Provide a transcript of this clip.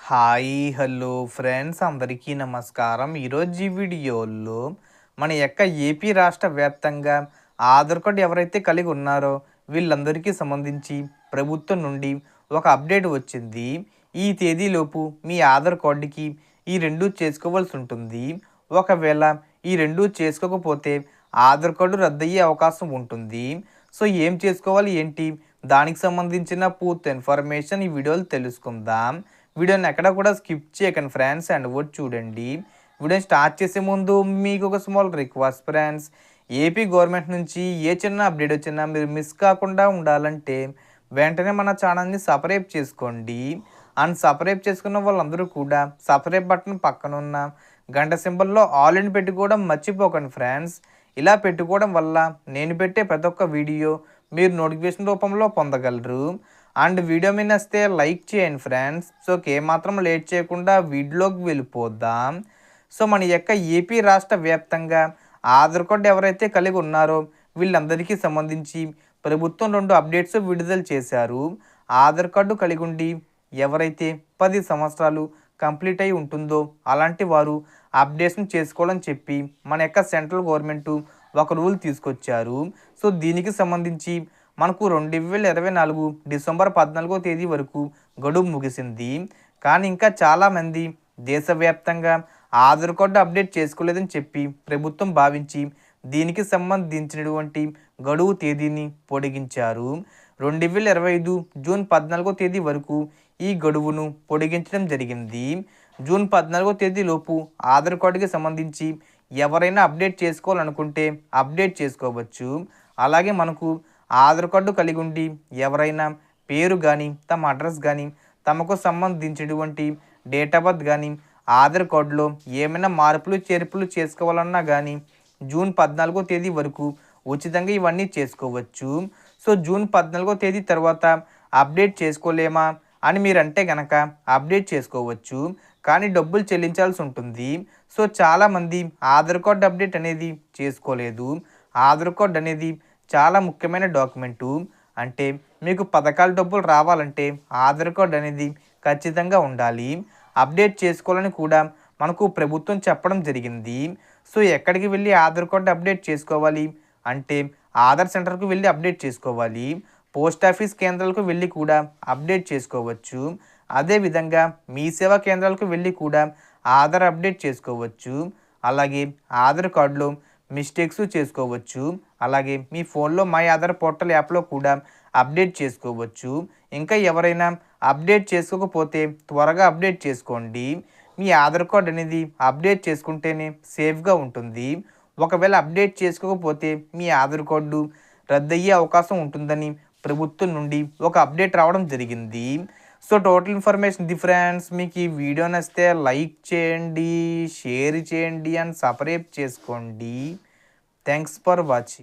Hi hello friends అందరికీ నమస్కారం. ఈరోజు ఈ వీడియోలో మన యొక్క ఏపీ రాష్ట్ర వ్యాప్తంగా ఆధార్ కార్డు ఎవరైతే కలిగి ఉన్నారో వీళ్ళందరికీ సంబంధించి ప్రభుత్వం నుండి ఒక అప్డేట్ వచ్చింది. ఈ తేదీలోపు మీ ఆధార్ కార్డుకి ఈ రెండు చేసుకోవాల్సి ఉంటుంది. ఒకవేళ ఈ రెండు చేసుకోకపోతే ఆధార్ కార్డు రద్దయ్యే అవకాశం ఉంటుంది. సో ఏం చేసుకోవాలి ఏంటి, దానికి సంబంధించిన పూర్తి ఇన్ఫర్మేషన్ ఈ వీడియోలో తెలుసుకుందాం. వీడియోని ఎక్కడ కూడా స్కిప్ చేయకండి ఫ్రెండ్స్, అండ్ వర్డ్ చూడండి. వీడియోని స్టార్ట్ చేసే ముందు మీకు ఒక small request friends, AP government నుంచి ఏ చిన్న అప్డేట్ వచ్చినా మీరు మిస్ కాకుండా ఉండాలంటే వెంటనే మన ఛానల్ని సబ్స్క్రైబ్ చేసుకోండి. అండ్ సబ్స్క్రైబ్ చేసుకున్న వాళ్ళందరూ కూడా సబ్స్క్రైబ్ బటన్ పక్కన ఉన్న గంట సింబల్లో ఆల్ ఇన్ పెట్టుకోవడం మర్చిపోకండి ఫ్రెండ్స్. ఇలా పెట్టుకోవడం వల్ల నేను పెట్టే ప్రతి ఒక్క వీడియో మీరు నోటిఫికేషన్ రూపంలో పొందగలరు. అండ్ వీడియో మీద వస్తే లైక్ చేయండి ఫ్రెండ్స్. సో ఏమాత్రం లేట్ చేయకుండా వీడియోలోకి వెళ్ళిపోదాం. సో మన యొక్క ఏపీ రాష్ట్ర వ్యాప్తంగా ఆధార్ కార్డు ఎవరైతే కలిగి ఉన్నారో వీళ్ళందరికీ సంబంధించి ప్రభుత్వం 2 అప్డేట్స్ విడుదల చేశారు. ఆధార్ కార్డు కలిగి ఉండి ఎవరైతే 10 సంవత్సరాలు కంప్లీట్ అయి ఉంటుందో అలాంటి వారు అప్డేషన్ చేసుకోవాలని చెప్పి మన యొక్క సెంట్రల్ గవర్నమెంట్ ఒక రూల్ తీసుకొచ్చారు. సో దీనికి సంబంధించి మనకు 2024 డిసెంబర్ 14వ తేదీ వరకు గడువు ముగిసింది. కానీ ఇంకా చాలామంది దేశవ్యాప్తంగా ఆధార్ కార్డు అప్డేట్ చేసుకోలేదని చెప్పి ప్రభుత్వం భావించి దీనికి సంబంధించినటువంటి గడువు తేదీని పొడిగించారు. 2025 జూన్ 14వ తేదీ వరకు ఈ గడువును పొడిగించడం జరిగింది. జూన్ 14వ తేదీలోపు ఆధార్ కార్డుకి సంబంధించి ఎవరైనా అప్డేట్ చేసుకోవాలనుకుంటే అప్డేట్ చేసుకోవచ్చు. అలాగే మనకు ఆధార్ కార్డు కలిగి ఉండి ఎవరైనా పేరు కానీ తమ అడ్రస్ కానీ తమకు సంబంధించినటువంటి డేట్ ఆఫ్ బర్త్ కానీ ఆధార్ కార్డులో ఏమైనా మార్పులు చేర్పులు చేసుకోవాలన్నా కానీ జూన్ 14వ తేదీ వరకు ఉచితంగా ఇవన్నీ చేసుకోవచ్చు. సో జూన్ 14వ తేదీ తర్వాత అప్డేట్ చేసుకోలేమా అని మీరంటే కనుక అప్డేట్ చేసుకోవచ్చు, కానీ డబ్బులు చెల్లించాల్సి ఉంటుంది. సో చాలామంది ఆధార్ కార్డు అప్డేట్ అనేది చేసుకోలేదు. ఆధార్ కార్డు అనేది చాలా ముఖ్యమైన డాక్యుమెంటు. అంటే మీకు పథకాల డబ్బులు రావాలంటే ఆధార్ కార్డు అనేది ఖచ్చితంగా ఉండాలి. అప్డేట్ చేసుకోవాలని కూడా మనకు ప్రభుత్వం చెప్పడం జరిగింది. సో ఎక్కడికి వెళ్ళి ఆధార్ కార్డు అప్డేట్ చేసుకోవాలి అంటే ఆధార్ సెంటర్కు వెళ్ళి అప్డేట్ చేసుకోవాలి. పోస్ట్ ఆఫీస్ కేంద్రాలకు వెళ్ళి కూడా అప్డేట్ చేసుకోవచ్చు. అదేవిధంగా మీ సేవా కేంద్రాలకు వెళ్ళి కూడా ఆధార్ అప్డేట్ చేసుకోవచ్చు. అలాగే ఆధార్ కార్డులో మిస్టేక్స్ చేసుకోవచ్చు. అలాగే మీ ఫోన్లో మై ఆధార్ పోర్టల్ యాప్లో కూడా అప్డేట్ చేసుకోవచ్చు. ఇంకా ఎవరైనా అప్డేట్ చేసుకోకపోతే త్వరగా అప్డేట్ చేసుకోండి. మీ ఆధార్ కార్డ్ అనేది అప్డేట్ చేసుకుంటేనే సేఫ్గా ఉంటుంది. ఒకవేళ అప్డేట్ చేసుకోకపోతే మీ ఆధార్ కార్డు రద్దయ్యే అవకాశం ఉంటుందని ప్రభుత్వం నుండి ఒక అప్డేట్ రావడం జరిగింది. సో టోటల్ ఇన్ఫర్మేషన్ ఫ్రెండ్స్, మీకు ఈ వీడియో నచ్చితే లైక్ చేయండి, షేర్ చేయండి అండ్ సబ్స్క్రైబ్ చేసుకోండి. Thanks for watching.